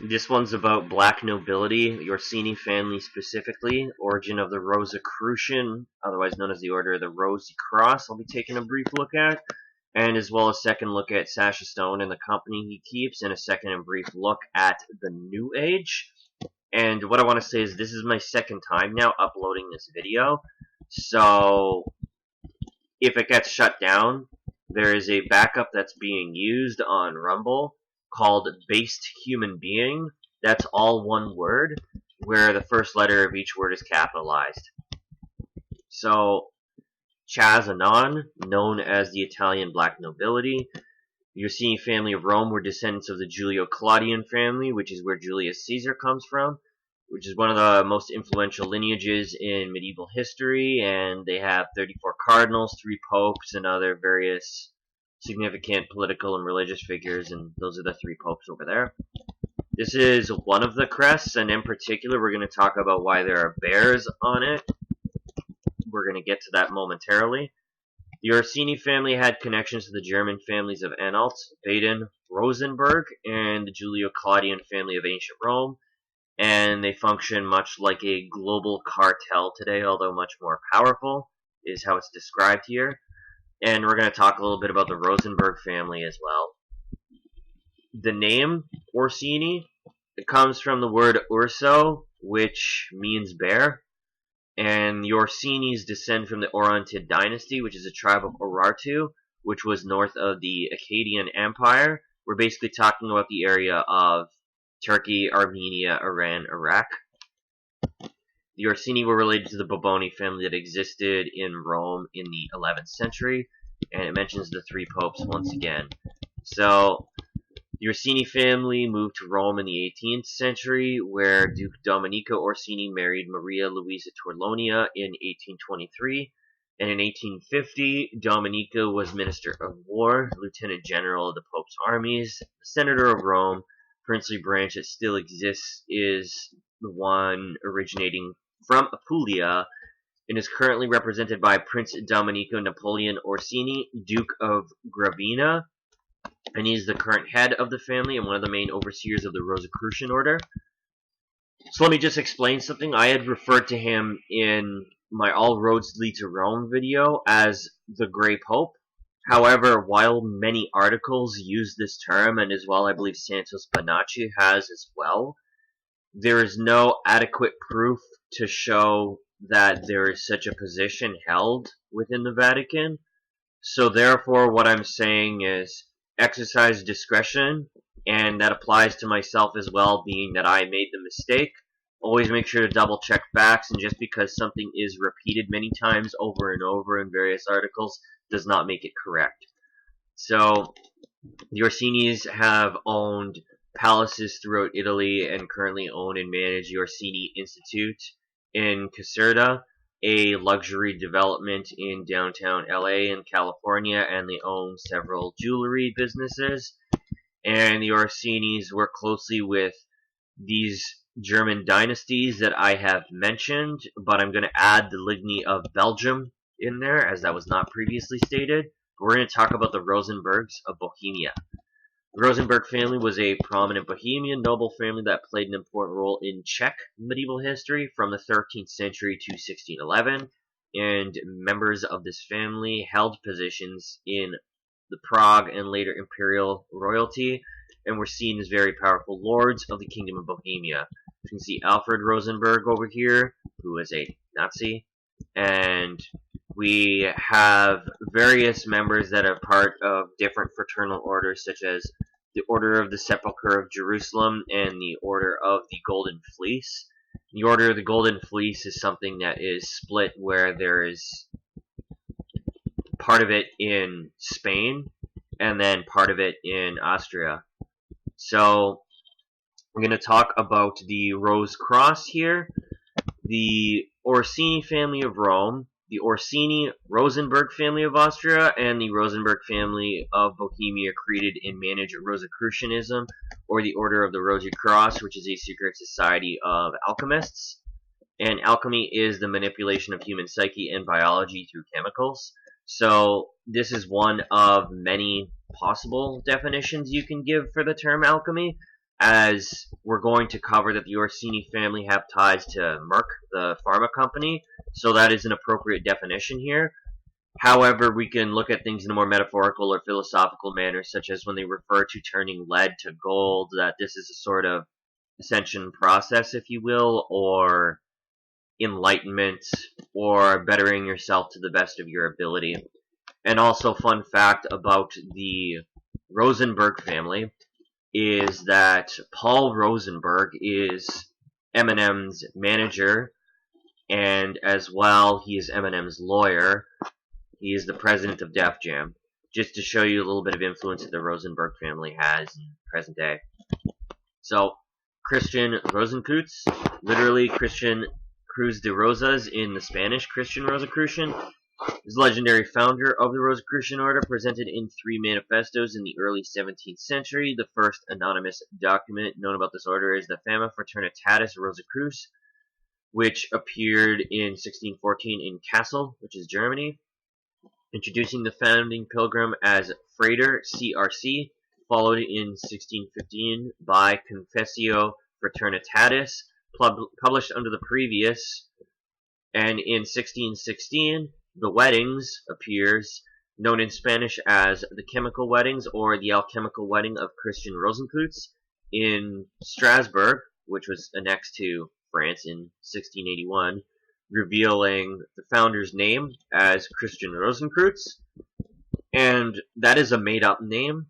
This one's about black nobility, the Orsini family specifically, origin of the Rosicrucian, otherwise known as the Order of the Rosy Cross, I'll be taking a brief look at, and as well as a second look at Sacha Stone and the company he keeps, and a second and brief look at the New Age. And what I want to say is this is my second time now uploading this video, so if it gets shut down, there is a backup that's being used on Rumble called Based Human Being. That's all one word, where the first letter of each word is capitalized. So, Chazanon, known as the Italian black nobility, the Orsini family of Rome were descendants of the Julio-Claudian family, which is where Julius Caesar comes from, which is one of the most influential lineages in medieval history, and they have 34 cardinals, 3 popes, and other various significant political and religious figures, and those are the 3 popes over there. This is one of the crests, and in particular we're going to talk about why there are bears on it. We're going to get to that momentarily. The Orsini family had connections to the German families of Anhalt, Baden, Rosenberg, and the Julio-Claudian family of ancient Rome, and they function much like a global cartel today, although much more powerful, is how it's described here. And we're going to talk a little bit about the Rosenberg family as well. The name Orsini, it comes from the word urso, which means bear. And the Orsinis descend from the Orontid dynasty, which is a tribe of Urartu, which was north of the Akkadian Empire. We're basically talking about the area of Turkey, Armenia, Iran, Iraq. The Orsini were related to the Boboni family that existed in Rome in the 11th century, and it mentions the 3 popes once again. So, the Orsini family moved to Rome in the 18th century, where Duke Domenico Orsini married Maria Luisa Torlonia in 1823, and in 1850, Domenico was Minister of War, Lieutenant General of the Pope's armies, the Senator of Rome. Princely branch that still exists is the one originating from Apulia, and is currently represented by Prince Domenico Napoleon Orsini, Duke of Gravina, and he's the current head of the family and one of the main overseers of the Rosicrucian order. So let me just explain something. I had referred to him in my All Roads Lead to Rome video as the Grey Pope. However, while many articles use this term, and as well I believe Santos Bonacci has as well, there is no adequate proof to show that there is such a position held within the Vatican. So therefore, what I'm saying is exercise discretion, and that applies to myself as well, being that I made the mistake. Always make sure to double check facts, and just because something is repeated many times over and over in various articles does not make it correct. So, the Orsinis have owned palaces throughout Italy and currently own and manage the Orsini Institute in Caserta, a luxury development in downtown LA in California, and they own several jewelry businesses. And the Orsinis work closely with these German dynasties that I have mentioned, but I'm going to add the Ligny of Belgium in there, as that was not previously stated. We're going to talk about the Rosenbergs of Bohemia. The Rosenberg family was a prominent Bohemian noble family that played an important role in Czech medieval history from the 13th century to 1611, and members of this family held positions in the Prague and later imperial royalty, and were seen as very powerful lords of the Kingdom of Bohemia. You can see Alfred Rosenberg over here, who is a Nazi, and we have various members that are part of different fraternal orders, such as the Order of the Sepulchre of Jerusalem and the Order of the Golden Fleece. The Order of the Golden Fleece is something that is split, where there is part of it in Spain and then part of it in Austria. So we're going to talk about the Rosy Cross here, the Orsini family of Rome, the Orsini Rosenberg family of Austria, and the Rosenberg family of Bohemia created and managed Rosicrucianism, or the Order of the Rosy Cross, which is a secret society of alchemists. And alchemy is the manipulation of human psyche and biology through chemicals. So this is one of many possible definitions you can give for the term alchemy, as we're going to cover that the Orsini family have ties to Merck, the pharma company, so that is an appropriate definition here. However, we can look at things in a more metaphorical or philosophical manner, such as when they refer to turning lead to gold, that this is a sort of ascension process, if you will, or enlightenment, or bettering yourself to the best of your ability. And also, fun fact about the Rosenberg family is that Paul Rosenberg is Eminem's manager, and as well, he is Eminem's lawyer. He is the president of Def Jam, just to show you a little bit of influence that the Rosenberg family has in present day. So, Christian Rosenkreuz, literally Christian Cruz de Rosas in the Spanish, Christian Rosicrucian, is the legendary founder of the Rosicrucian order, presented in 3 manifestos in the early 17th century. The first anonymous document known about this order is the Fama Fraternitatis Rosicruce, which appeared in 1614 in Kassel, which is Germany, introducing the founding pilgrim as Frater CRC, followed in 1615 by Confessio Fraternitatis, published under the previous, and in 1616, the Weddings appears, known in Spanish as the Chemical Weddings or the Alchemical Wedding of Christian Rosenkreuz, in Strasbourg, which was annexed to France in 1681, revealing the founder's name as Christian Rosenkreuz, and that is a made-up name,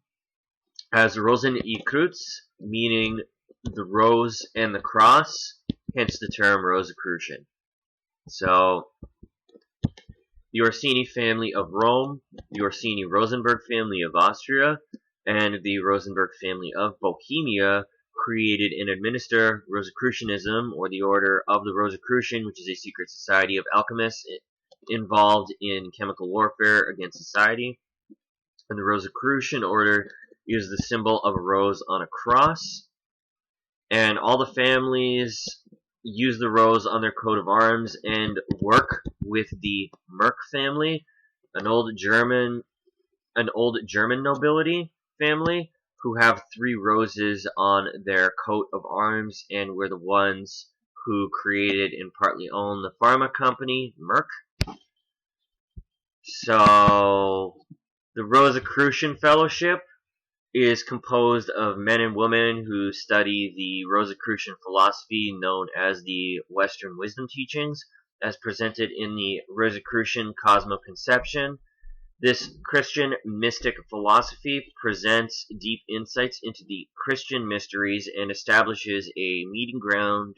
as Rosenkreuz, meaning the rose and the cross, hence the term Rosicrucian. So, the Orsini family of Rome, the Orsini Rosenberg family of Austria, and the Rosenberg family of Bohemia created and administer Rosicrucianism, or the Order of the Rosicrucian, which is a secret society of alchemists involved in chemical warfare against society. And the Rosicrucian order is the symbol of a rose on a cross. And all the families use the rose on their coat of arms and work with the Merck family, an old German nobility family, who have 3 roses on their coat of arms and were the ones who created and partly own the pharma company, Merck. So, the Rosicrucian Fellowship is composed of men and women who study the Rosicrucian philosophy known as the Western Wisdom Teachings, as presented in the Rosicrucian Cosmoconception. This Christian mystic philosophy presents deep insights into the Christian mysteries and establishes a meeting ground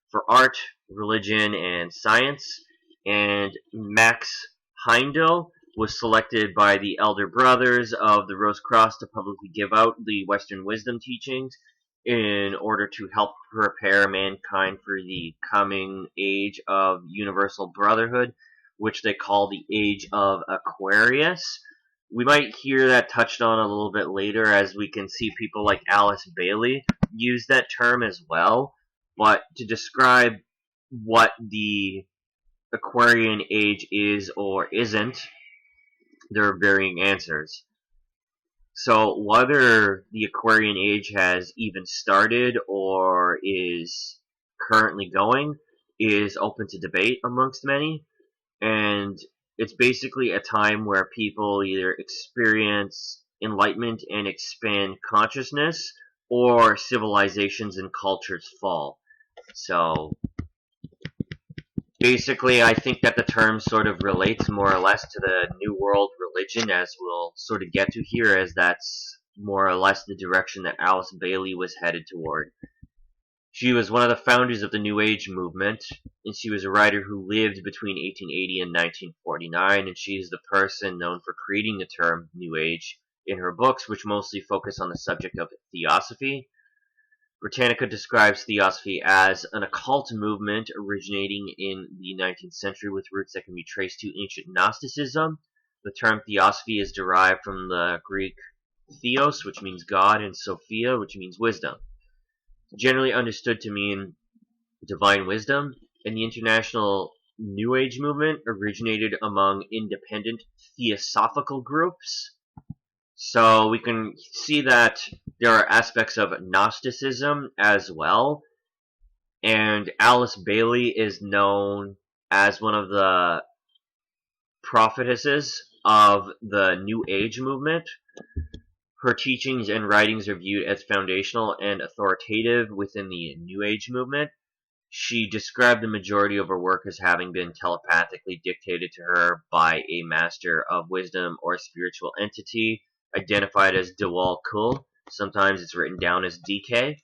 for art, religion, and science. And Max Heindel was selected by the elder brothers of the Rosy Cross to publicly give out the Western Wisdom Teachings in order to help prepare mankind for the coming age of universal brotherhood, which they call the Age of Aquarius. We might hear that touched on a little bit later, as we can see people like Alice Bailey use that term as well. But to describe what the Aquarian age is or isn't, there are varying answers. So whether the Aquarian age has even started or is currently going is open to debate amongst many. And it's basically a time where people either experience enlightenment and expand consciousness, or civilizations and cultures fall. So, basically, I think that the term sort of relates more or less to the New World religion, as we'll sort of get to here, as that's more or less the direction that Alice Bailey was headed toward. She was one of the founders of the New Age movement, and she was a writer who lived between 1880 and 1949, and she is the person known for creating the term New Age in her books, which mostly focus on the subject of theosophy. Britannica describes theosophy as an occult movement originating in the 19th century with roots that can be traced to ancient Gnosticism. The term theosophy is derived from the Greek theos, which means God, and Sophia, which means wisdom. Generally understood to mean divine wisdom, and the international New Age movement originated among independent theosophical groups So we can see that there are aspects of Gnosticism as well, and Alice Bailey is known as one of the prophetesses of the New Age movement. Her teachings and writings are viewed as foundational and authoritative within the New Age movement. She described the majority of her work as having been telepathically dictated to her by a master of wisdom or spiritual entity, identified as duality. Sometimes it's written down as DK.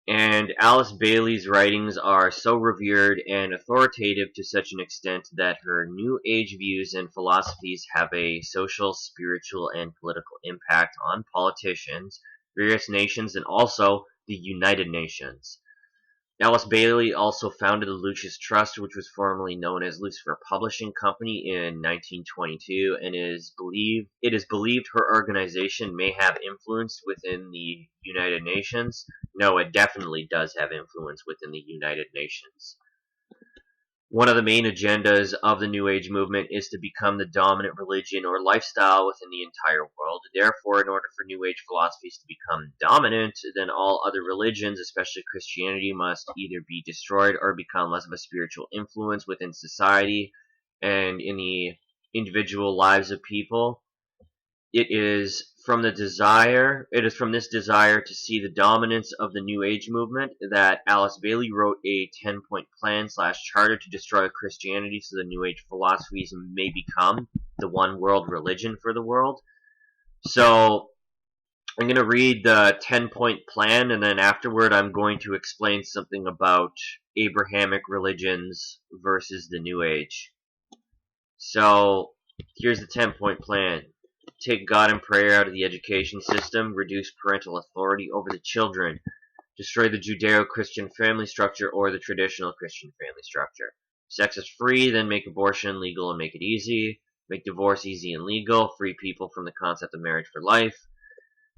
And Alice Bailey's writings are so revered and authoritative to such an extent that her New Age views and philosophies have a social, spiritual, and political impact on politicians, various nations, and also the United Nations. Alice Bailey also founded the Lucis Trust, which was formerly known as Lucifer Publishing Company, in 1922, and it is believed her organization may have influence within the United Nations. No, it definitely does have influence within the United Nations. One of the main agendas of the New Age movement is to become the dominant religion or lifestyle within the entire world. Therefore, in order for New Age philosophies to become dominant, then all other religions, especially Christianity, must either be destroyed or become less of a spiritual influence within society and in the individual lives of people. It is from this desire to see the dominance of the New Age movement that Alice Bailey wrote a 10-point plan / charter to destroy Christianity so the New Age philosophies may become the one world religion for the world. So I'm going to read the 10-point plan, and then afterward I'm going to explain something about Abrahamic religions versus the New Age. So here's the 10-point plan. Take God and prayer out of the education system, reduce parental authority over the children, destroy the Judeo-Christian family structure or the traditional Christian family structure. Sex is free, then make abortion legal and make it easy. Make divorce easy and legal, free people from the concept of marriage for life.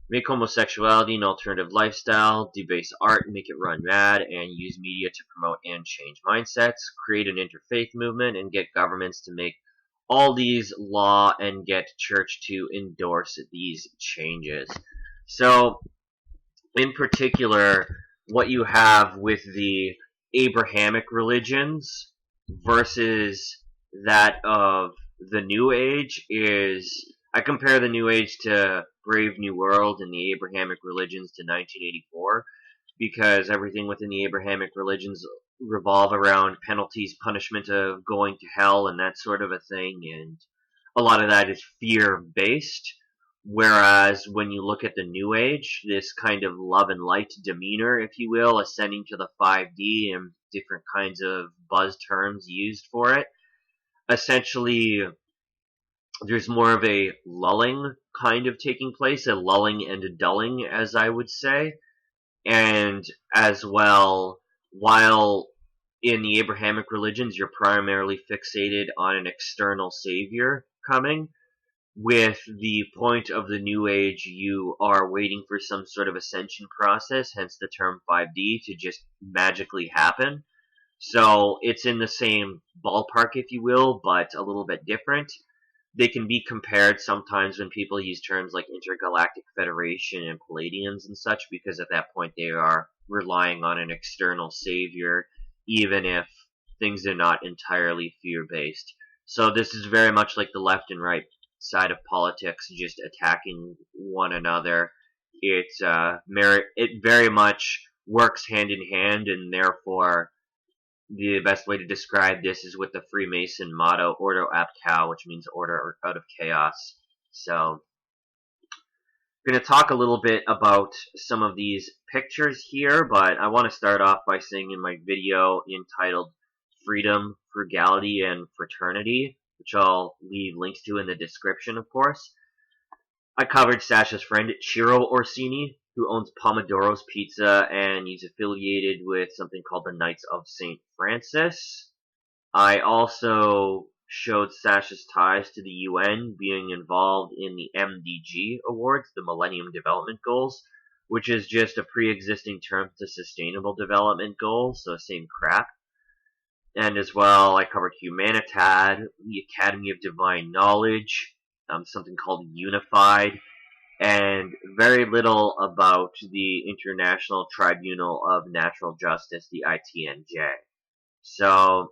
Make homosexuality an alternative lifestyle, debase art, make it run mad, and use media to promote and change mindsets. Create an interfaith movement and get governments to make all these law and get church to endorse these changes. So, in particular, what you have with the Abrahamic religions versus that of the New Age is, I compare the New Age to Brave New World and the Abrahamic religions to 1984, because everything within the Abrahamic religions revolve around penalties, punishment of going to hell, and that sort of a thing, and a lot of that is fear-based, whereas when you look at the New Age, this kind of love and light demeanor, if you will, ascending to the 5D and different kinds of buzz terms used for it, essentially there's more of a lulling kind of taking place, a lulling and a dulling, as I would say, and as well, while in the Abrahamic religions, you're primarily fixated on an external savior coming. With the point of the New Age, you are waiting for some sort of ascension process, hence the term 5D, to just magically happen. So it's in the same ballpark, if you will, but a little bit different. They can be compared sometimes when people use terms like intergalactic federation and Palladians and such, because at that point they are relying on an external savior, even if things are not entirely fear-based. So this is very much like the left and right side of politics, just attacking one another. It very much works hand in hand, and therefore the best way to describe this is with the Freemason motto, Ordo ab Chao, which means order out of chaos. So I'm going to talk a little bit about some of these pictures here, but I want to start off by saying in my video entitled Freedom, Frugality, and Fraternity, which I'll leave links to in the description, of course, I covered Sacha's friend, Ciro Orsini, who owns Pomodoro's Pizza, and he's affiliated with something called the Knights of St. Francis. I also showed Sacha's ties to the UN, being involved in the MDG Awards, the Millennium Development Goals, which is just a pre-existing term to Sustainable Development Goals, so same crap. And as well, I covered Humanitad, the Academy of Divine Knowledge, something called unified, and very little about the International Tribunal of Natural Justice, the ITNJ. So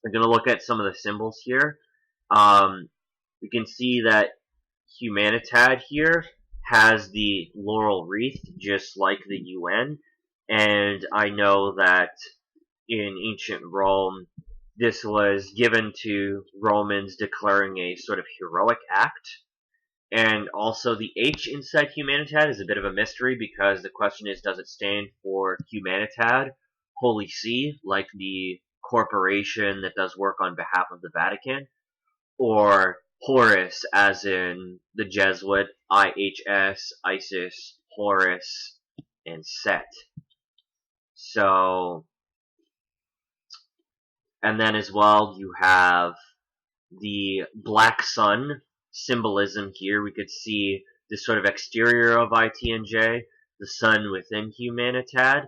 we're going to look at some of the symbols here. We can see that Humanitad here has the laurel wreath, just like the UN, and I know that in ancient Rome, this was given to Romans declaring a sort of heroic act. And also the H inside Humanitad is a bit of a mystery, because the question is, does it stand for Humanitad, Holy See, like the corporation that does work on behalf of the Vatican, or Horus, as in the Jesuit, IHS, Isis, Horus, and Set. So, and then as well, you have the black sun symbolism here. We could see the sort of exterior of ITNJ, the sun within Humanitad.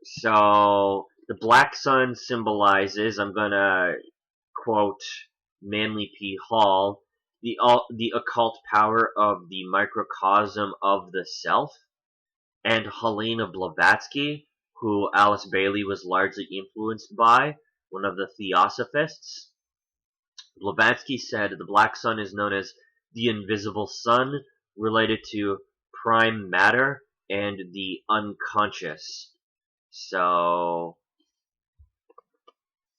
So, the black sun symbolizes, I'm gonna quote Manly P. Hall, the occult power of the microcosm of the self, and Helena Blavatsky, who Alice Bailey was largely influenced by, one of the Theosophists. Blavatsky said the black sun is known as the invisible sun, related to prime matter and the unconscious. So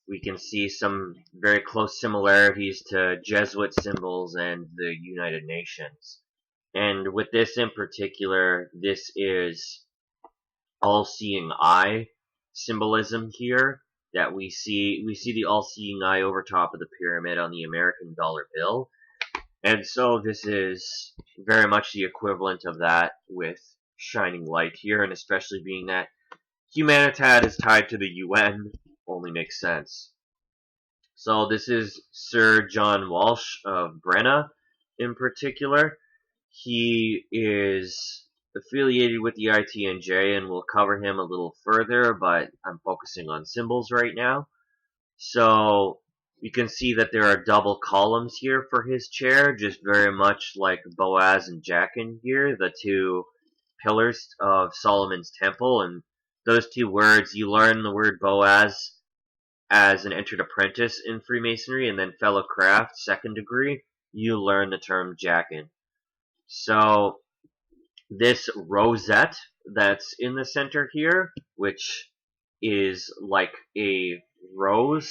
we can see some very close similarities to Jesuit symbols and the United Nations. And with this in particular, this is all-seeing eye symbolism here that we see. We see the all-seeing eye over top of the pyramid on the American dollar bill. And so this is very much the equivalent of that with shining light here, and especially being that Humanitad is tied to the UN, only makes sense. So this is Sir John Walsh of Brenna in particular. He is affiliated with the ITNJ, and we'll cover him a little further, but I'm focusing on symbols right now. So you can see that there are double columns here for his chair, just very much like Boaz and Jachin here, the two pillars of Solomon's temple. And those two words, you learn the word Boaz as an entered apprentice in Freemasonry, and then fellow craft, second degree, you learn the term Jachin. So this rosette that's in the center here, which is like a rose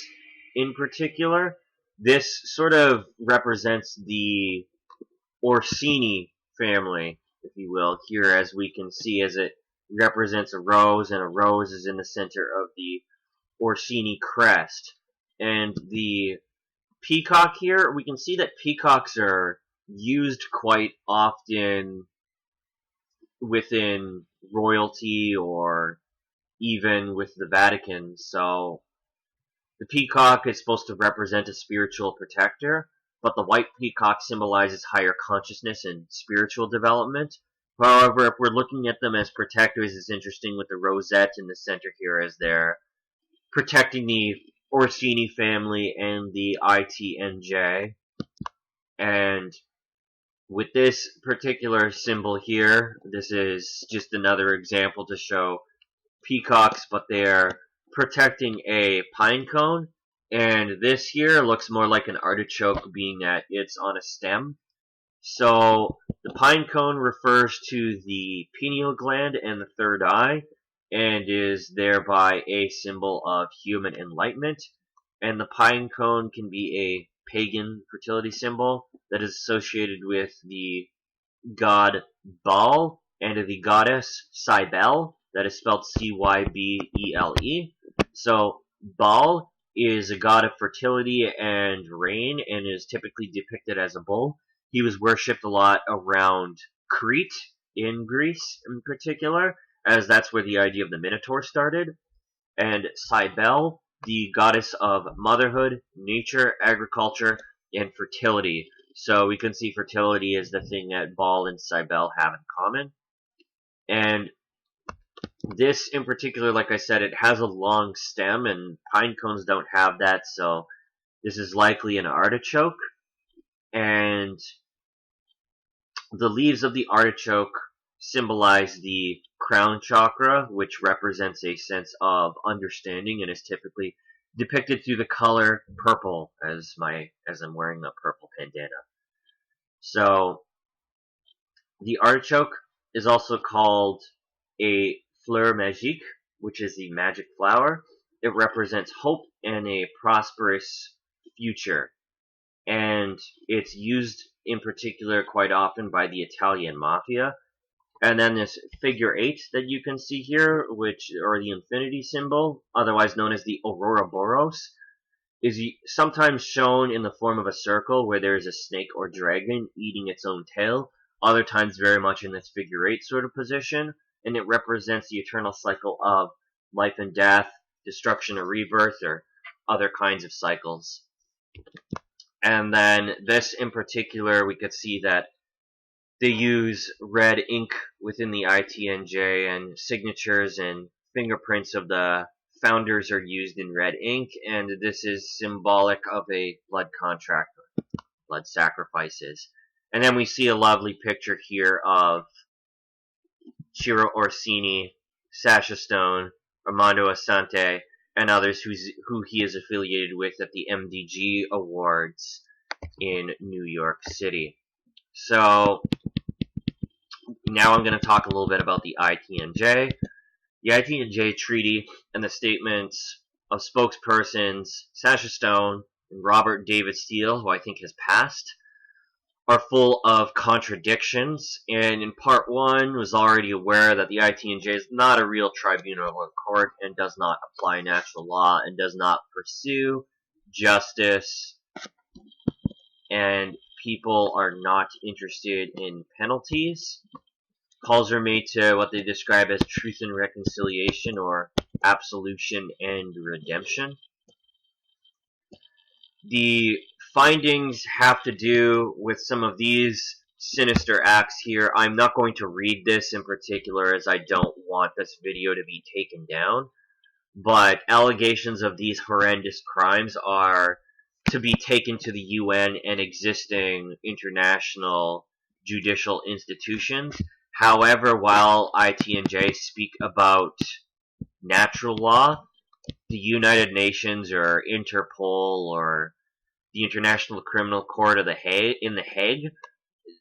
in particular, this sort of represents the Orsini family, if you will, here, as we can see, as it represents a rose, and a rose is in the center of the Orsini crest. And the peacock here, we can see that peacocks are used quite often within royalty or even with the Vatican. So the peacock is supposed to represent a spiritual protector, but the white peacock symbolizes higher consciousness and spiritual development. However, if we're looking at them as protectors, it's interesting with the rosette in the center here, as they're protecting the Orsini family and the ITNJ. And with this particular symbol here, this is just another example to show peacocks, but they're protecting a pine cone. And this here looks more like an artichoke, being that it's on a stem. So the pine cone refers to the pineal gland and the third eye, and is thereby a symbol of human enlightenment. And the pine cone can be a pagan fertility symbol that is associated with the god Baal and the goddess Cybele, that is spelled Cybele. So Baal is a god of fertility and rain, and is typically depicted as a bull. He was worshipped a lot around Crete, in Greece in particular, as that's where the idea of the Minotaur started. And Cybele, the goddess of motherhood, nature, agriculture, and fertility. So we can see fertility as the thing that Baal and Cybele have in common. And this in particular, like I said, it has a long stem, and pine cones don't have that, so this is likely an artichoke. And the leaves of the artichoke symbolize the crown chakra, which represents a sense of understanding and is typically depicted through the color purple, as I'm wearing a purple bandana. So the artichoke is also called a fleur magique, which is the magic flower. It represents hope and a prosperous future. And it's used in particular quite often by the Italian mafia. And then this figure 8 that you can see here, or the infinity symbol, otherwise known as the Ouroboros, is sometimes shown in the form of a circle where there is a snake or dragon eating its own tail, other times very much in this figure 8 sort of position, and it represents the eternal cycle of life and death, destruction or rebirth, or other kinds of cycles. And then this in particular, we could see that they use red ink within the ITNJ, and signatures and fingerprints of the founders are used in red ink, and this is symbolic of a blood contract, blood sacrifices. And then we see a lovely picture here of Ciro Orsini, Sacha Stone, Armando Assante, and others who he is affiliated with at the MDG Awards in New York City. So now I'm going to talk a little bit about the ITNJ. The ITNJ Treaty and the statements of spokespersons Sacha Stone and Robert David Steele, who I think has passed, are full of contradictions. And in part 1 was already aware that the ITNJ is not a real tribunal or court and does not apply natural law and does not pursue justice, and people are not interested in penalties. Calls are made to what they describe as truth and reconciliation, or absolution and redemption. The findings have to do with some of these sinister acts here. I'm not going to read this in particular, as I don't want this video to be taken down, but allegations of these horrendous crimes are to be taken to the UN and existing international judicial institutions. However, while ITNJ speak about natural law, the United Nations or Interpol or the International Criminal Court of in The Hague,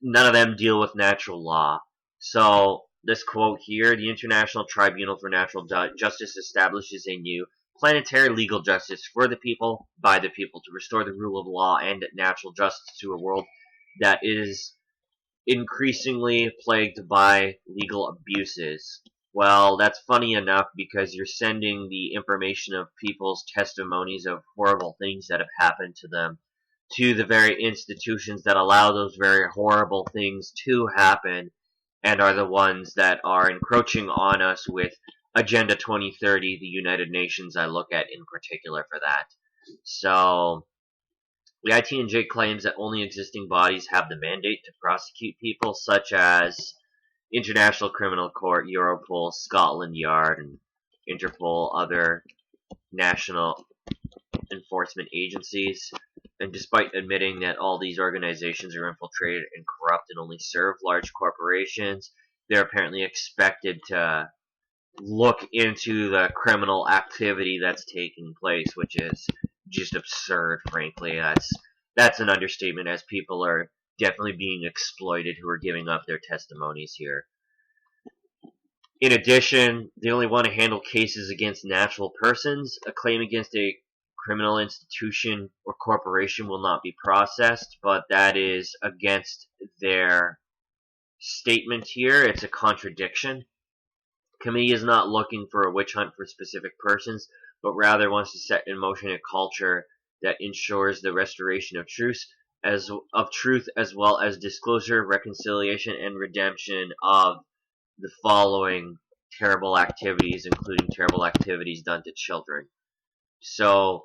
none of them deal with natural law. So this quote here, the International Tribunal for Natural Justice establishes a new planetary legal justice for the people, by the people, to restore the rule of law and natural justice to a world that is increasingly plagued by legal abuses. Well, that's funny enough, because you're sending the information of people's testimonies of horrible things that have happened to them to the very institutions that allow those very horrible things to happen, and are the ones that are encroaching on us with Agenda 2030, the United Nations I look at in particular for that. So the ITNJ claims that only existing bodies have the mandate to prosecute people, such as International Criminal Court, Europol, Scotland Yard, and Interpol, other national enforcement agencies. And despite admitting that all these organizations are infiltrated and corrupt and only serve large corporations, they're apparently expected to look into the criminal activity that's taking place, which is just absurd, frankly. That's an understatement, as people are definitely being exploited who are giving up their testimonies here. In addition, they only want to handle cases against natural persons. A claim against a criminal institution or corporation will not be processed, but that is against their statement here. It's a contradiction. Committee is not looking for a witch hunt for specific persons, but rather wants to set in motion a culture that ensures the restoration of truth, as well as disclosure, reconciliation, and redemption of the following terrible activities, including terrible activities done to children. So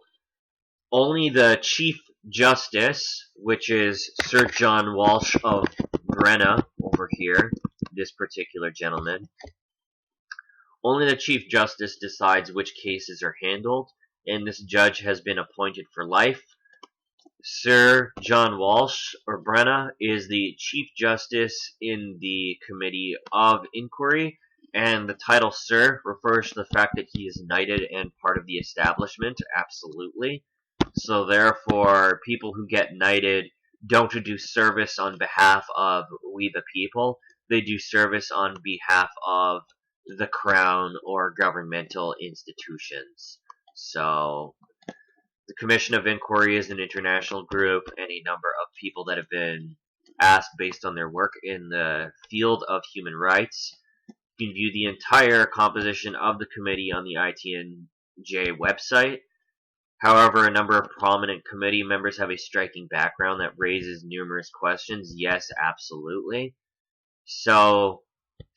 only the Chief Justice, which is Sir John Walsh of Brenna over here, this particular gentleman, only the Chief Justice decides which cases are handled, and this judge has been appointed for life. Sir John Walsh, or Brenna, is the Chief Justice in the Committee of Inquiry, and the title Sir refers to the fact that he is knighted and part of the establishment, absolutely. So therefore, people who get knighted don't do service on behalf of we the people, they do service on behalf of the crown or governmental institutions. So the Commission of Inquiry is an international group, and a number of people that have been asked based on their work in the field of human rights. You can view the entire composition of the committee on the ITNJ website. However, a number of prominent committee members have a striking background that raises numerous questions. Yes, absolutely. So,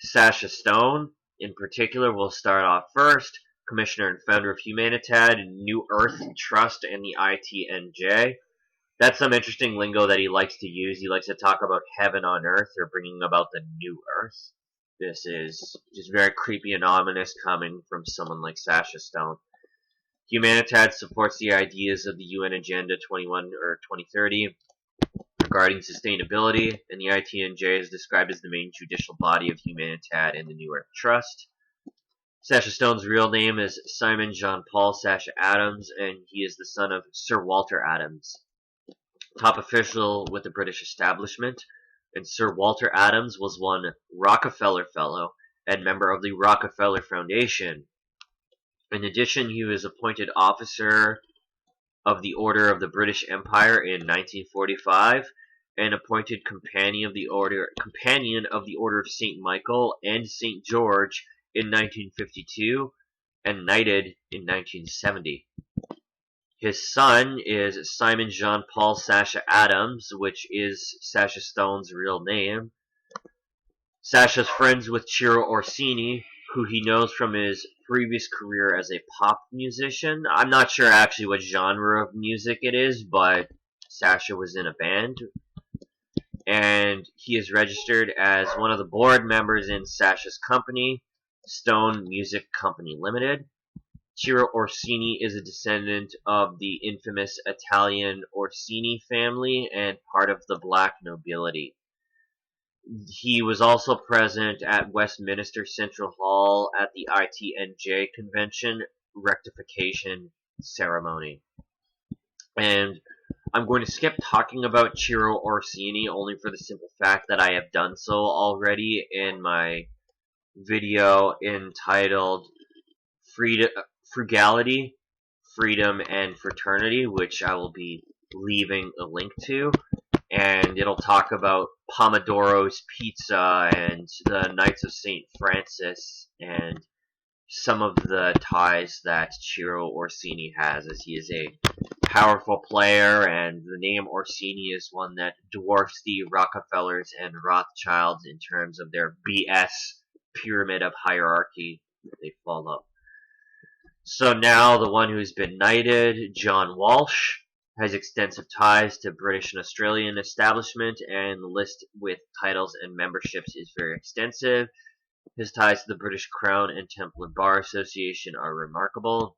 Sacha Stone, in particular, will start off first. Commissioner and founder of Humanitad, New Earth Trust, and the ITNJ. That's some interesting lingo that he likes to use. He likes to talk about heaven on earth, or bringing about the new earth. This is just very creepy and ominous coming from someone like Sacha Stone. Humanitad supports the ideas of the UN Agenda 2030 regarding sustainability, and the ITNJ is described as the main judicial body of Humanitad and the New Earth Trust. Sacha Stone's real name is Simon Jean Paul Sacha Adams, and he is the son of Sir Walter Adams, top official with the British establishment. And Sir Walter Adams was one Rockefeller Fellow and member of the Rockefeller Foundation. In addition, he was appointed officer of the Order of the British Empire in 1945 and appointed Companion of the Order of St. Michael and St. George in 1952 and knighted in 1970. His son is Simon Jean Paul Sacha Adams, which is Sacha Stone's real name. Sacha's friends with Ciro Orsini, who he knows from his previous career as a pop musician. I'm not sure actually what genre of music it is, but Sacha was in a band. And he is registered as one of the board members in Sacha's company, Stone Music Company Limited. Ciro Orsini is a descendant of the infamous Italian Orsini family and part of the black nobility. He was also present at Westminster Central Hall at the ITNJ convention rectification ceremony. And I'm going to skip talking about Ciro Orsini only for the simple fact that I have done so already in my video entitled Frugality, Freedom, and Fraternity, which I will be leaving a link to. And it'll talk about Pomodoro's Pizza and the Knights of St. Francis and some of the ties that Ciro Orsini has, as he is a powerful player, and the name Orsini is one that dwarfs the Rockefellers and Rothschilds in terms of their BS pyramid of hierarchy that they follow. So now the one who's been knighted, John Walsh, has extensive ties to British and Australian establishment, and the list with titles and memberships is very extensive. His ties to the British Crown and Templar Bar Association are remarkable.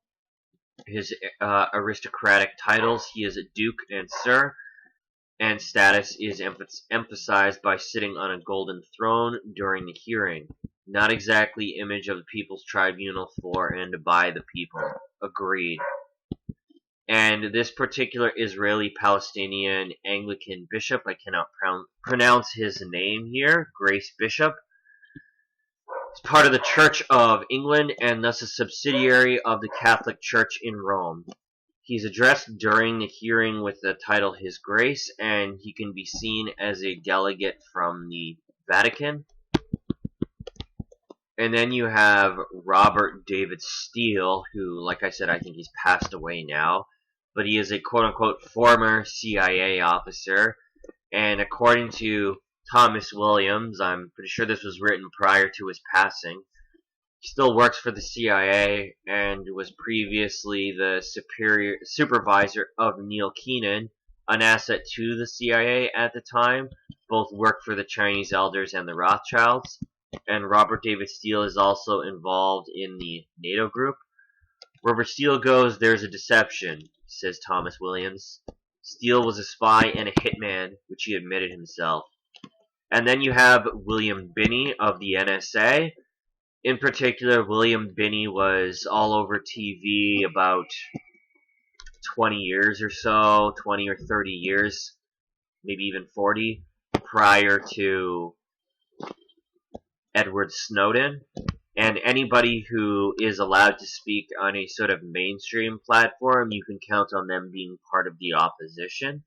His aristocratic titles, he is a Duke and Sir, and status is emphasized by sitting on a golden throne during the hearing. Not exactly image of the People's Tribunal for and by the people. Agreed. And this particular Israeli-Palestinian Anglican bishop, I cannot pronounce his name here, Grace Bishop, is part of the Church of England and thus a subsidiary of the Catholic Church in Rome. He's addressed during the hearing with the title His Grace, and he can be seen as a delegate from the Vatican. And then you have Robert David Steele, who, like I said, I think he's passed away now, but he is a quote-unquote former CIA officer, and according to Thomas Williams, I'm pretty sure this was written prior to his passing, he still works for the CIA and was previously the supervisor of Neil Keenan, an asset to the CIA at the time. Both worked for the Chinese elders and the Rothschilds. And Robert David Steele is also involved in the NATO group. Wherever Steele goes, there's a deception, says Thomas Williams. Steele was a spy and a hitman, which he admitted himself. And then you have William Binney of the NSA. In particular, William Binney was all over TV about 20 years or so, 20 or 30 years, maybe even 40, prior to Edward Snowden. And anybody who is allowed to speak on a sort of mainstream platform, you can count on them being part of the opposition,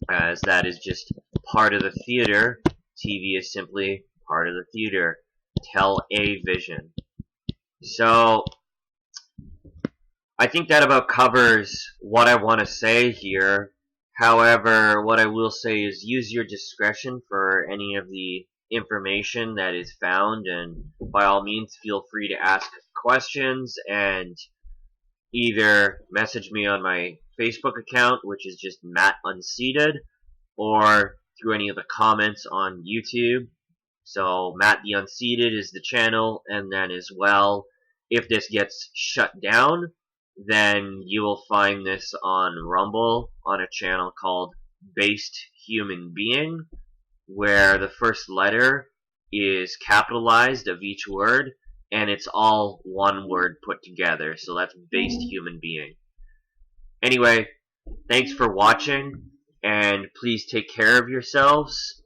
as that is just part of the theater. TV is simply part of the theater. Tell a vision. So, I think that about covers what I want to say here. However, what I will say is use your discretion for any of the information that is found, and by all means feel free to ask questions and either message me on my Facebook account, which is just Matt Unseated, or through any of the comments on YouTube. So Matt the Unseated is the channel, and then as well, if this gets shut down, then you will find this on Rumble on a channel called Based Human Being, where the first letter is capitalized of each word, and it's all one word put together. So that's Based Human Being. Anyway, thanks for watching, and please take care of yourselves.